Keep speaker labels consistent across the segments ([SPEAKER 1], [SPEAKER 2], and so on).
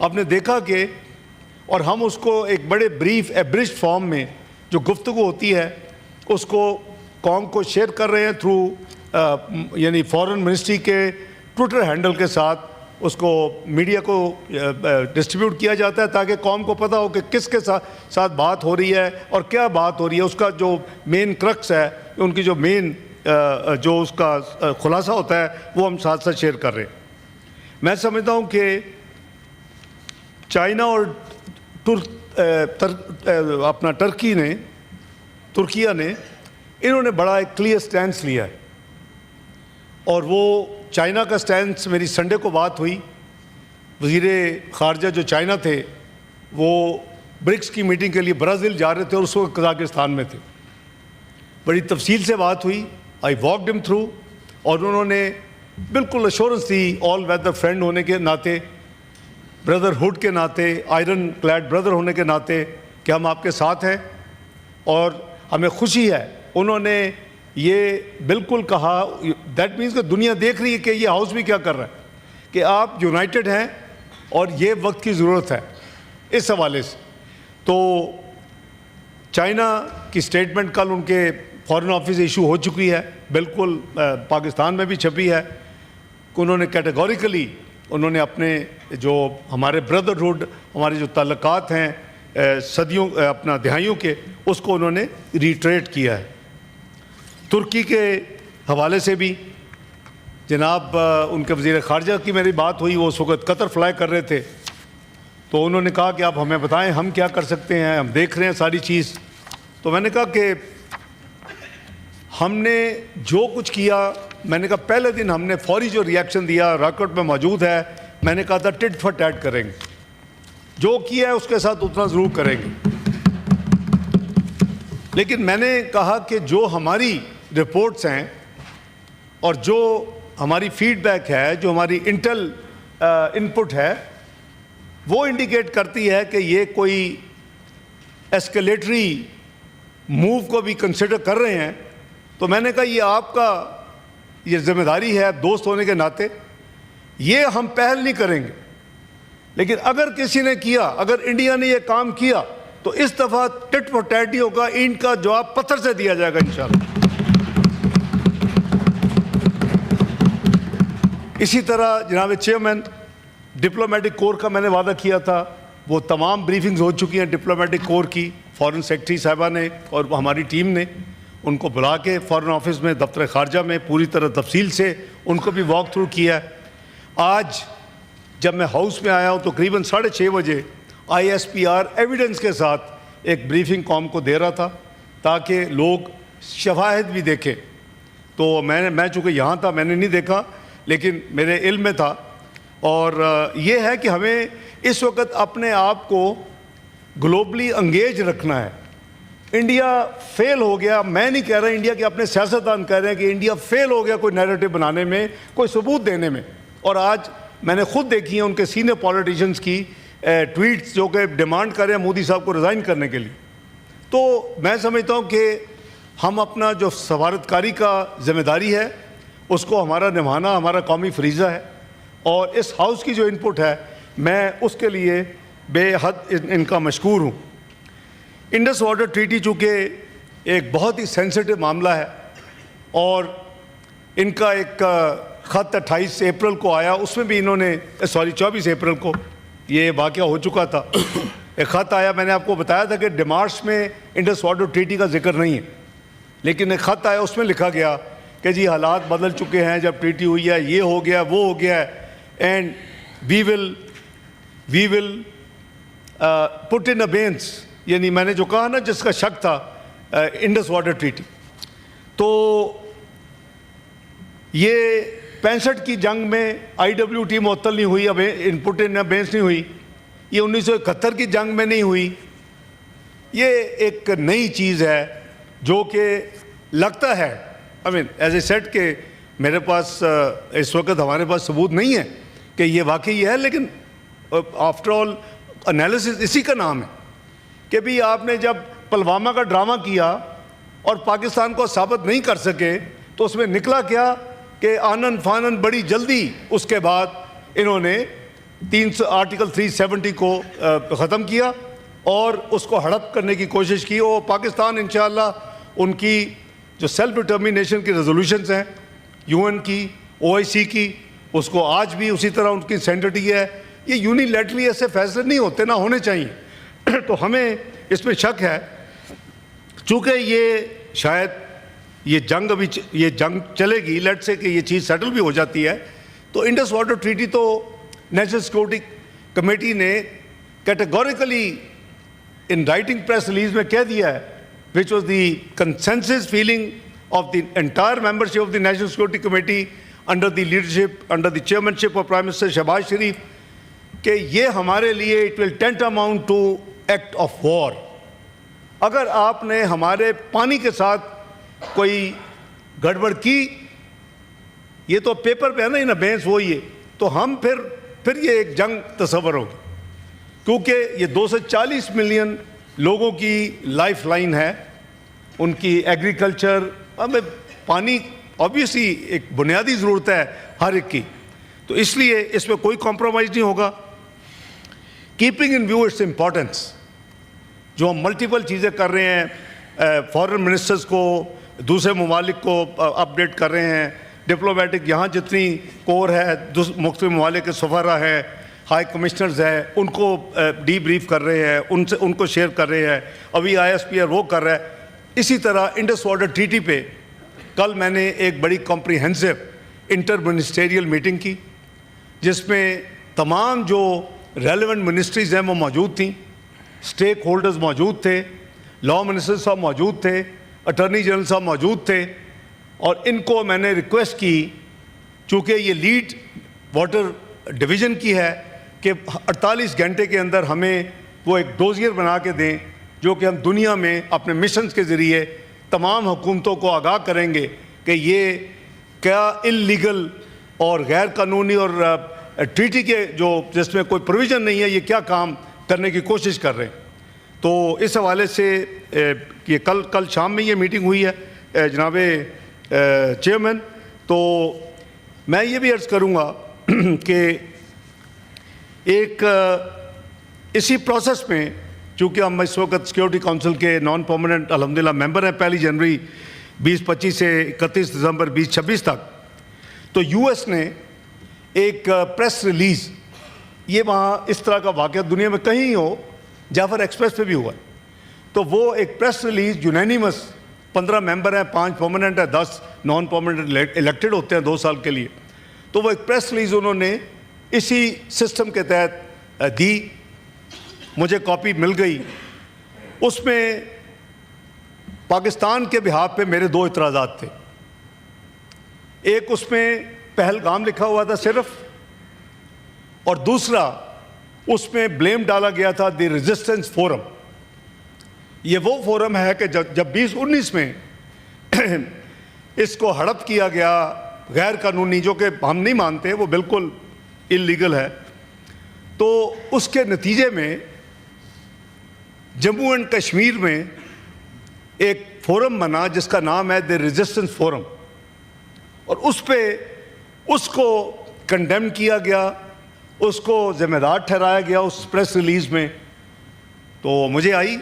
[SPEAKER 1] آپ نے دیکھا کہ اور ہم اس کو ایک بڑے بریف ایبریج فارم میں جو گفتگو ہوتی ہے اس کو قوم کو شیئر کر رہے ہیں تھرو یعنی فارن منسٹری کے ٹویٹر ہینڈل کے ساتھ اس کو میڈیا کو ڈسٹریبیوٹ کیا جاتا ہے تاکہ قوم کو پتہ ہو کہ کس کے ساتھ بات ہو رہی ہے اور کیا بات ہو رہی ہے. اس کا جو مین کرکس ہے, ان کی جو مین جو اس کا خلاصہ ہوتا ہے وہ ہم ساتھ ساتھ شیئر کر رہے ہیں. میں سمجھتا ہوں کہ چائنا اور اپنا ترکیہ نے انہوں نے بڑا ایک کلیئر سٹینس لیا ہے, اور وہ چائنا کا سٹینس میری سنڈے کو بات ہوئی. وزیر خارجہ جو چائنا تھے وہ برکس کی میٹنگ کے لیے برازیل جا رہے تھے اور اس وقت قزاقستان میں تھے. بڑی تفصیل سے بات ہوئی, آئی واکڈ ہم تھرو, اور انہوں نے بالکل ایشورنس دی آل ویدر فرینڈ ہونے کے ناطے, بردرہڈ کے ناطے, آئرن کلیڈ بردر ہونے کے ناطے کہ ہم آپ کے ساتھ ہیں اور ہمیں خوشی ہے. انہوں نے یہ بالکل کہا, دیٹ مینس کہ دنیا دیکھ رہی ہے کہ یہ ہاؤس بھی کیا کر رہا ہے کہ آپ یونائٹڈ ہیں اور یہ وقت کی ضرورت ہے اس حوالے سے. تو چائنا کی سٹیٹمنٹ کل ان کے فارن آفس ایشو ہو چکی ہے, بالکل پاکستان میں بھی چھپی ہے. انہوں نے کیٹیگوریکلی انہوں نے اپنے جو ہمارے بردرہڈ, ہمارے جو تعلقات ہیں صدیوں اپنا دہائیوں کے, اس کو انہوں نے ریٹریٹ کیا ہے. ترکی کے حوالے سے بھی جناب ان کے وزیر خارجہ کی میری بات ہوئی, وہ اس وقت قطر فلائی کر رہے تھے, تو انہوں نے کہا کہ آپ ہمیں بتائیں ہم کیا کر سکتے ہیں, ہم دیکھ رہے ہیں ساری چیز. تو میں نے کہا کہ ہم نے جو کچھ کیا, میں نے کہا پہلے دن ہم نے فوری جو ریاکشن دیا ریکارڈ میں موجود ہے, میں نے کہا تھا ٹٹ فار ٹیٹ کریں گے, جو کیا ہے اس کے ساتھ اتنا ضرور کریں گے. لیکن میں نے کہا کہ جو ہماری رپورٹس ہیں اور جو ہماری فیڈ بیک ہے, جو ہماری انٹل انپٹ ہے, وہ انڈیکیٹ کرتی ہے کہ یہ کوئی ایسکیلیٹری موو کو بھی کنسیڈر کر رہے ہیں. تو میں نے کہا یہ آپ کا یہ ذمہ داری ہے دوست ہونے کے ناطے, یہ ہم پہل نہیں کریں گے, لیکن اگر کسی نے کیا, اگر انڈیا نے یہ کام کیا تو اس دفعہ ٹٹ فار ٹیٹ ہی ہوگا, اینٹ کا جواب پتھر سے دیا جائے گا انشاءاللہ. اسی طرح جناب چیئرمین ڈپلومیٹک کور کا میں نے وعدہ کیا تھا, وہ تمام بریفنگز ہو چکی ہیں ڈپلومیٹک کور کی, فارن سیکرٹری صاحبہ نے اور ہماری ٹیم نے ان کو بلا کے فارن آفس میں دفتر خارجہ میں پوری طرح تفصیل سے ان کو بھی واک تھرو کیا ہے. آج جب میں ہاؤس میں آیا ہوں تقریباً 6:30 بجے ISPR ایویڈنس کے ساتھ ایک بریفنگ قوم کو دے رہا تھا تاکہ لوگ شواہد بھی دیکھیں. تو میں چونکہ یہاں تھا میں نے نہیں دیکھا, لیکن میرے علم میں تھا. اور یہ ہے کہ ہمیں اس وقت اپنے آپ کو گلوبلی انگیج رکھنا ہے. انڈیا فیل ہو گیا, میں نہیں کہہ رہا, انڈیا کے اپنے سیاستدان کہہ رہے ہیں کہ انڈیا فیل ہو گیا کوئی نیریٹو بنانے میں, کوئی ثبوت دینے میں. اور آج میں نے خود دیکھی ہیں ان کے سینئر پولیٹیشنز کی ٹویٹس جو کہ ڈیمانڈ کر رہے ہیں مودی صاحب کو ریزائن کرنے کے لیے. تو میں سمجھتا ہوں کہ ہم اپنا جو سفارتکاری کا ذمہ داری ہے اس کو ہمارا نبھانا ہمارا قومی فریضہ ہے, اور اس ہاؤس کی جو انپٹ ہے میں اس کے لیے بے حد ان کا مشکور ہوں. انڈس واٹر ٹریٹی چونکہ ایک بہت ہی سینسٹیو معاملہ ہے, اور ان کا ایک خط 28 اپریل کو آیا, اس میں بھی انہوں نے 24 اپریل کو یہ واقعہ ہو چکا تھا. ایک خط آیا, میں نے آپ کو بتایا تھا کہ ڈیمارش میں انڈس واٹر ٹریٹی کا ذکر نہیں ہے, لیکن ایک خط آیا اس میں لکھا گیا کہ جی حالات بدل چکے ہیں, جب ٹریٹی ہوئی ہے یہ ہو گیا وہ ہو گیا ہے, اینڈ وی ول پٹ ان ابینس, یعنی میں نے جو کہا نا جس کا شک تھا انڈس واٹر ٹریٹی. تو یہ 65 کی جنگ میں IWT معطل نہیں ہوئی, اب پٹ ان ابینس نہیں ہوئی, یہ 1971 کی جنگ میں نہیں ہوئی. یہ ایک نئی چیز ہے جو کہ لگتا ہے ایز اے سیٹ کہ میرے پاس اس وقت ہمارے پاس ثبوت نہیں ہے کہ یہ واقعی ہے, لیکن آفٹر آل انالیسس اسی کا نام ہے کہ بھی آپ نے جب پلوامہ کا ڈرامہ کیا اور پاکستان کو ثابت نہیں کر سکے تو اس میں نکلا کیا کہ آنن فانن بڑی جلدی اس کے بعد انہوں نے آرٹیکل 370 کو ختم کیا اور اس کو ہڑپ کرنے کی کوشش کی. اور پاکستان انشاءاللہ ان کی جو سیلف ڈٹرمنیشن کی ریزولوشنز ہیں UN کی, OIC کی, اس کو آج بھی اسی طرح ان کی سینٹرٹی ہے. یہ یونیلیٹرلی ایسے فیصلے نہیں ہوتے, نہ ہونے چاہیے. تو ہمیں اس پہ شک ہے, چونکہ یہ شاید یہ جنگ چلے گی, لیٹ سے کہ یہ چیز سیٹل بھی ہو جاتی ہے, تو انڈس واٹر ٹریٹی تو نیشنل سیکورٹی کمیٹی نے categorically in writing press release میں کہہ دیا ہے, which was the consensus feeling of the entire membership of the National Security Committee under the leadership, under the chairmanship of Prime Minister Shehbaz Sharif, کہ یہ ہمارے لیے it will tantamount to act of war. اگر آپ نے ہمارے پانی کے ساتھ کوئی گڑبڑ کی, یہ تو پیپر پہ ہے نا, بحث وہی ہے, تو ہم پھر یہ ایک جنگ تصور ہوگی, کیونکہ یہ 240 ملین لوگوں کی لائف لائن ہے, ان کی ایگریکلچر, ہمیں پانی آبویسلی ایک بنیادی ضرورت ہے ہر ایک کی, تو اس لیے اس میں کوئی کمپرومائز نہیں ہوگا. Keeping in view its importance, جو ہم ملٹیپل چیزیں کر رہے ہیں, فارن منسٹرز کو دوسرے ممالک کو اپڈیٹ کر رہے ہیں, ڈپلومیٹک یہاں جتنی کور ہے, مختلف ممالک کے سفراء ہیں, ہائی کمشنرز ہیں, ان کو ڈی بریف کر رہے ہیں, ان کو شیئر کر رہے ہیں, ابھی ISPR وہ کر رہا ہے. اسی طرح انڈس واٹر ٹریٹی پہ کل میں نے ایک بڑی کمپریہنسو انٹر منسٹریل میٹنگ کی, جس میں تمام جو ریلیونٹ منسٹریز ہیں وہ موجود تھیں, اسٹیک ہولڈرز موجود تھے, لاء منسٹر صاحب موجود تھے, اٹارنی جنرل صاحب موجود تھے, اور ان کو میں نے ریکویسٹ کی, چونکہ یہ لیڈ واٹر ڈویژن کی ہے, کہ 48 گھنٹے کے اندر ہمیں وہ ایک ڈوزیر بنا کے دیں, جو کہ ہم دنیا میں اپنے مشنز کے ذریعے تمام حکومتوں کو آگاہ کریں گے کہ یہ کیا اللیگل اور غیر قانونی اور ٹریٹی کے جو جس میں کوئی پروویژن نہیں ہے, یہ کیا کام کرنے کی کوشش کر رہے ہیں. تو اس حوالے سے یہ کل شام میں یہ میٹنگ ہوئی ہے جناب چیئرمین. تو میں یہ بھی عرض کروں گا کہ ایک اسی پروسیس میں, چونکہ ہم اس وقت سیکورٹی کونسل کے نان پرماننٹ الحمدللہ ممبر ہیں 1 جنوری 2025 سے 31 دسمبر 2026 تک, تو US نے ایک پریس ریلیز, یہ وہاں اس طرح کا واقعہ دنیا میں کہیں ہو, جعفر ایکسپریس پہ بھی ہوا ہے, تو وہ ایک پریس ریلیز یونینیمس 15 ممبر ہیں, 5 پرماننٹ ہیں, 10 نان پرماننٹ الیکٹڈ ہوتے ہیں 2 سال کے لیے, تو وہ ایک پریس ریلیز انہوں نے اسی سسٹم کے تحت دی, مجھے کاپی مل گئی. اس میں پاکستان کے بہاف پہ میرے 2 اعتراضات تھے. ایک اس میں پہلگام لکھا ہوا تھا صرف, اور دوسرا اس میں بلیم ڈالا گیا تھا دی ریزسٹنس فورم. یہ وہ فورم ہے کہ جب 2019 میں اس کو ہڑپ کیا گیا غیر قانونی, جو کہ ہم نہیں مانتے, وہ بالکل اللیگل ہے, تو اس کے نتیجے میں جموں اینڈ کشمیر میں ایک فورم بنا جس کا نام ہے دی ریزسٹنس فورم, اور اس پہ اس کو کنڈیم کیا گیا, اس کو ذمہ دار ٹھہرایا گیا اس پریس ریلیز میں. تو مجھے آئی,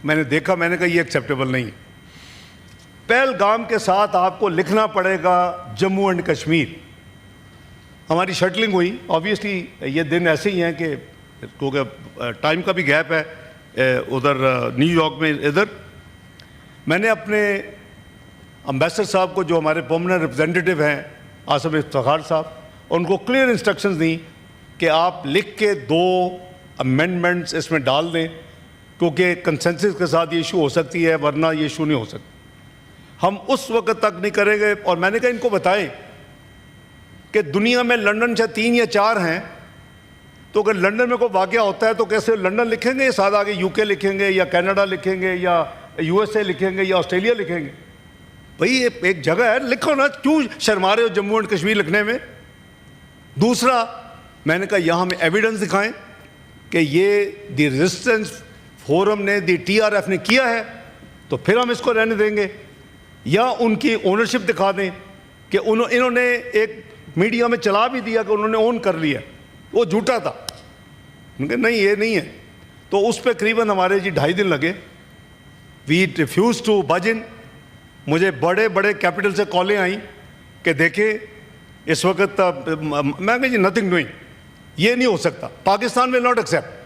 [SPEAKER 1] میں نے دیکھا, میں نے کہا یہ ایکسیپٹیبل نہیں. پہلگام کے ساتھ آپ کو لکھنا پڑے گا جموں اینڈ کشمیر. ہماری شٹلنگ ہوئی, آبویسلی یہ دن ایسے ہی ہیں کہ کیونکہ ٹائم کا بھی گیپ ہے, ادھر نیو یارک میں ادھر. میں نے اپنے امبیسڈر صاحب کو, جو ہمارے پرماننٹ ریپرزینٹیٹیو ہیں آصف افتخار صاحب, ان کو کلیئر انسٹرکشنز دیں کہ آپ لکھ کے 2 امینڈمنٹس اس میں ڈال دیں, کیونکہ کنسنسس کے ساتھ یہ ایشو ہو سکتی ہے, ورنہ یہ ایشو نہیں ہو سکتا. ہم اس وقت تک نہیں کریں گے. اور میں نے کہا ان کو بتائیں کہ دنیا میں لنڈن سے 3 یا 4 ہیں, تو اگر لنڈن میں کوئی واقعہ ہوتا ہے تو کیسے لنڈن لکھیں گے, ساتھ آگے UK لکھیں گے, یا کینیڈا لکھیں گے, یا USA لکھیں گے, یا آسٹریلیا لکھیں گے. بھئی ایک جگہ ہے, لکھو نا, کیوں شرما رہے ہو جموں اینڈ کشمیر لکھنے میں. دوسرا میں نے کہا یہاں ہمیں ایویڈنس دکھائیں کہ یہ دی ریزسٹنس فورم نے, دی TRF نے کیا ہے, تو پھر ہم اس کو رہنے دیں گے. یا ان کی اونرشپ دکھا دیں کہ انہوں نے ایک میڈیا میں چلا بھی دیا کہ انہوں نے اون کر لیا. وہ جھوٹا تھا. کہ نہیں یہ نہیں ہے. تو اس پہ قریباً ہمارے جی 2.5 دن لگے. وی ریفیوز ٹو بج ان. مجھے بڑے بڑے کیپٹل سے کالیں آئیں کہ دیکھیں اس وقت میں کہا جی نتھنگ ڈوئنگ, یہ نہیں ہو سکتا, پاکستان ول ناٹ ایکسیپٹ.